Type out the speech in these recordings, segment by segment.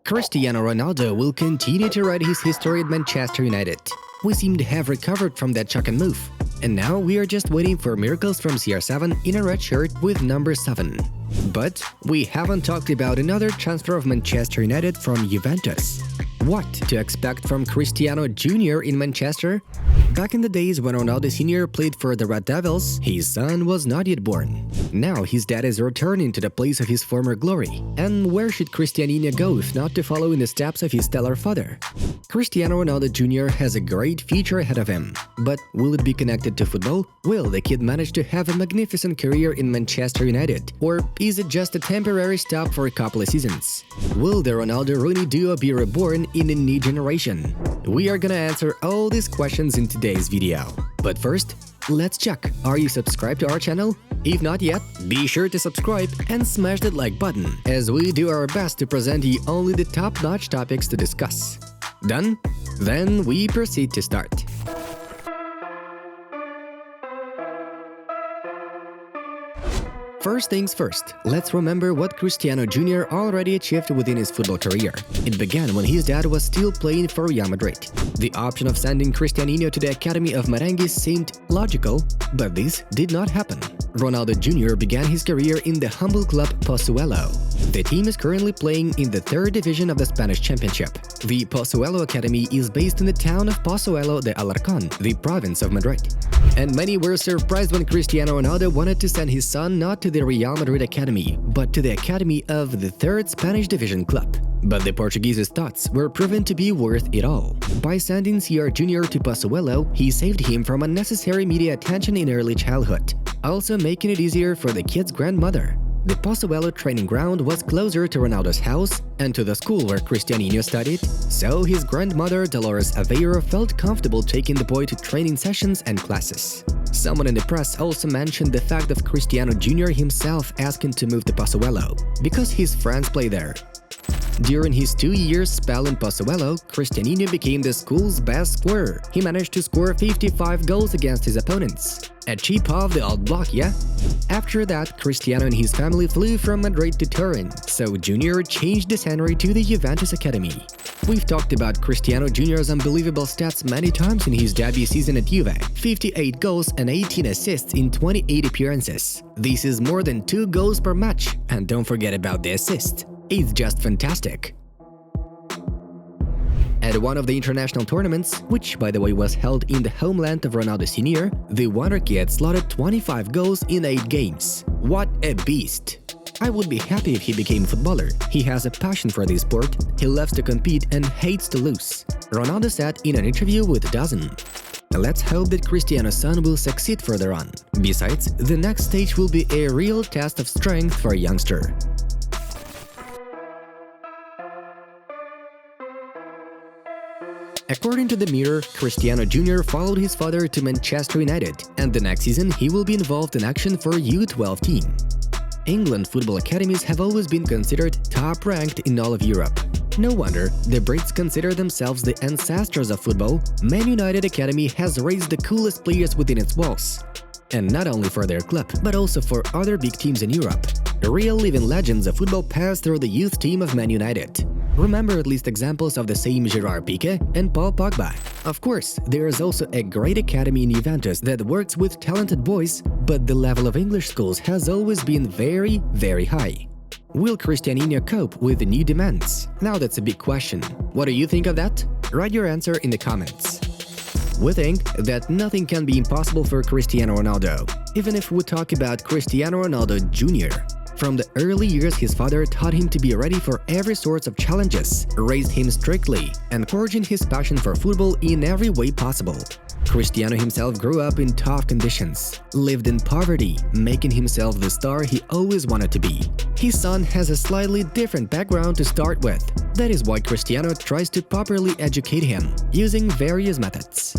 Cristiano Ronaldo will continue to write his history at Manchester United. We seem to have recovered from that shock and move, and now we are just waiting for miracles from CR7 in a red shirt with number 7. But we haven't talked about another transfer of Manchester United from Juventus. What to expect from Cristiano Junior in Manchester? Back in the days when Ronaldo Jr played for the Red Devils, his son was not yet born. Now his dad is returning to the place of his former glory. And where should Cristiano go if not to follow in the steps of his stellar father? Cristiano Ronaldo Jr has a great future ahead of him. But will it be connected to football? Will the kid manage to have a magnificent career in Manchester United? Or is it just a temporary stop for a couple of seasons? Will the Ronaldo-Rooney duo be reborn in a new generation? We are gonna answer all these questions in today's video. But first, let's check. Are you subscribed to our channel? If not yet, be sure to subscribe and smash that like button, as we do our best to present you only the top-notch topics to discuss. Done? Then we proceed to start. First things first, let's remember what Cristiano Jr already achieved within his football career. It began when his dad was still playing for Real Madrid. The option of sending Cristiano to the academy of Merengues seemed logical, but this did not happen. Ronaldo Jr began his career in the humble club Pozuelo. The team is currently playing in the 3rd division of the Spanish Championship. The Pozuelo Academy is based in the town of Pozuelo de Alarcón, the province of Madrid. And many were surprised when Cristiano Ronaldo wanted to send his son not to the Real Madrid Academy, but to the academy of the 3rd Spanish Division club. But the Portuguese's thoughts were proven to be worth it all. By sending CR Jr to Pozuelo, he saved him from unnecessary media attention in early childhood, also making it easier for the kid's grandmother. The Pozuelo training ground was closer to Ronaldo's house and to the school where Cristiano studied, so his grandmother Dolores Aveiro felt comfortable taking the boy to training sessions and classes. Someone in the press also mentioned the fact of Cristiano Jr himself asking to move to Pozuelo because his friends play there. During his 2-year spell in Pozuelo, Cristiano became the school's best scorer. He managed to score 55 goals against his opponents. A chip off the old block, yeah? After that, Cristiano and his family flew from Madrid to Turin, so Junior changed the scenery to the Juventus Academy. We've talked about Cristiano Junior's unbelievable stats many times in his debut season at Juve: 58 goals and 18 assists in 28 appearances. This is more than 2 goals per match, and don't forget about the assist. It's just fantastic. At one of the international tournaments, which by the way was held in the homeland of Ronaldo Jr, the Wonder Kid slotted 25 goals in 8 games. What a beast! I would be happy if he became a footballer. He has a passion for this sport, he loves to compete and hates to lose, Ronaldo said in an interview with DAZN. Let's hope that Cristiano's son will succeed further on. Besides, the next stage will be a real test of strength for a youngster. According to the Mirror, Cristiano Jr followed his father to Manchester United, and the next season he will be involved in action for a U12 team. England football academies have always been considered top-ranked in all of Europe. No wonder the Brits consider themselves the ancestors of football. Man.Utd Academy has raised the coolest players within its walls. And not only for their club, but also for other big teams in Europe. Real living legends of football passed through the youth team of Man.Utd. Remember at least examples of the same Gerard, Pique and Pogba. Of course, there is also a great academy in Juventus that works with talented boys, but the level of English schools has always been very, very high. Will Cristiano cope with the new demands? Now that's a big question. What do you think of that? Write your answer in the comments. We think that nothing can be impossible for Cristiano Ronaldo, even if we talk about Cristiano Ronaldo Jr. From the early years, his father taught him to be ready for every sort of challenges, raised him strictly, encouraging his passion for football in every way possible. Cristiano himself grew up in tough conditions, lived in poverty, making himself the star he always wanted to be. His son has a slightly different background to start with. That is why Cristiano tries to properly educate him, using various methods.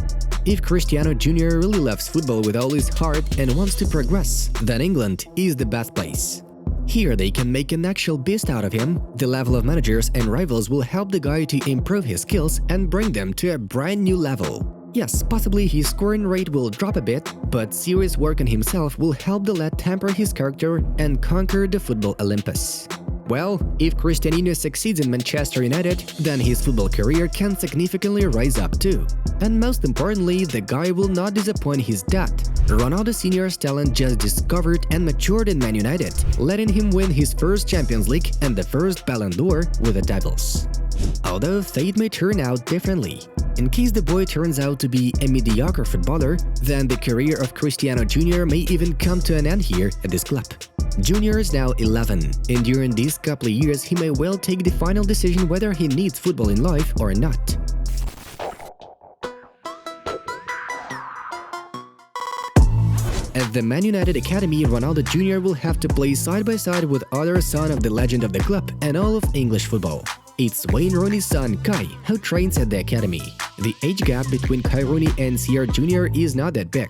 If Cristiano Jr really loves football with all his heart and wants to progress, then England is the best place. Here they can make an actual beast out of him. The level of managers and rivals will help the guy to improve his skills and bring them to a brand new level. Yes, possibly his scoring rate will drop a bit, but serious work on himself will help the lad temper his character and conquer the football Olympus. Well, if Cristiano succeeds in Manchester United, then his football career can significantly rise up too. And most importantly, the guy will not disappoint his dad. Ronaldo Jr.'s talent just discovered and matured in Man United, letting him win his first Champions League and the first Ballon d'Or with the Devils. Although fate may turn out differently. In case the boy turns out to be a mediocre footballer, then the career of Cristiano Jr. may even come to an end here at this club. Junior is now 11, and during these couple of years he may well take the final decision whether he needs football in life or not. At the Man United Academy, Ronaldo Jr. will have to play side by side with other son of the legend of the club and all of English football. It's Wayne Rooney's son, Kai, who trains at the academy. The age gap between Kai Rooney and Gerard Jr. is not that big.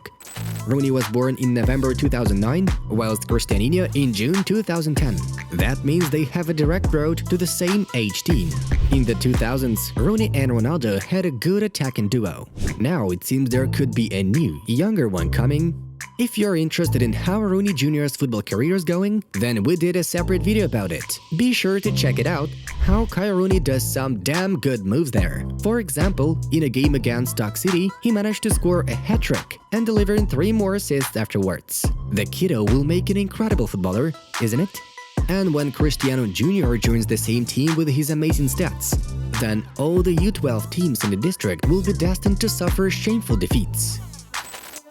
Rooney was born in November 2009, whilst Cristiano in June 2010. That means they have a direct road to the same age team. In the 2000s, Rooney and Ronaldo had a good attacking duo. Now it seems there could be a new, younger one coming. If you're interested in how Rooney Jr.'s football career is going, then we did a separate video about it. Be sure to check it out, how Kai Rooney does some damn good moves there. For example, in a game against Stoke City, he managed to score a hat-trick and delivering 3 more assists afterwards. The kiddo will make an incredible footballer, isn't it? And when Cristiano Jr. joins the same team with his amazing stats, then all the U12 teams in the district will be destined to suffer shameful defeats.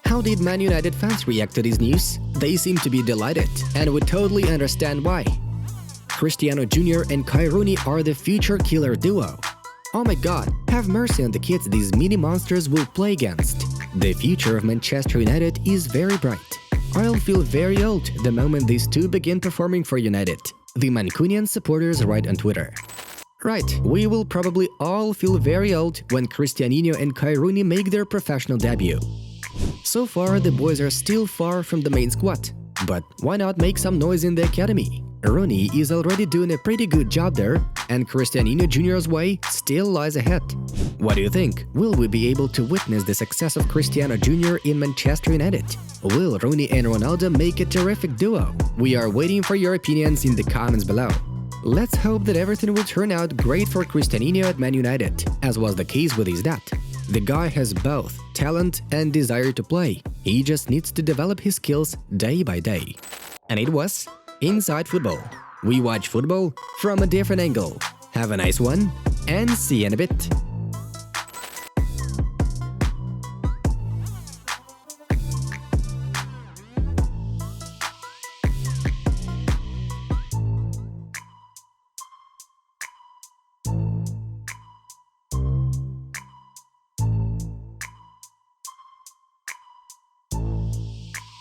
How did Man United fans react to this news? They seem to be delighted, and would totally understand why. Cristiano Jr. and Kai Rooney are the future killer duo. Oh my god, have mercy on the kids these mini monsters will play against. The future of Manchester United is very bright. I'll feel very old the moment these two begin performing for United, the Mancunian supporters write on Twitter. Right, we will probably all feel very old when Cristiano and Kai Rooney make their professional debut. So far, the boys are still far from the main squad, but why not make some noise in the academy? Rooney is already doing a pretty good job there, and Cristiano Jr.'s way still lies ahead. What do you think? Will we be able to witness the success of Cristiano Jr. in Manchester United? Will Rooney and Ronaldo make a terrific duo? We are waiting for your opinions in the comments below. Let's hope that everything will turn out great for Cristiano at Man United, as was the case with his dad. The guy has both talent and desire to play. He just needs to develop his skills day by day. And it was Inside Football. We watch football from a different angle. Have a nice one, and see you in a bit.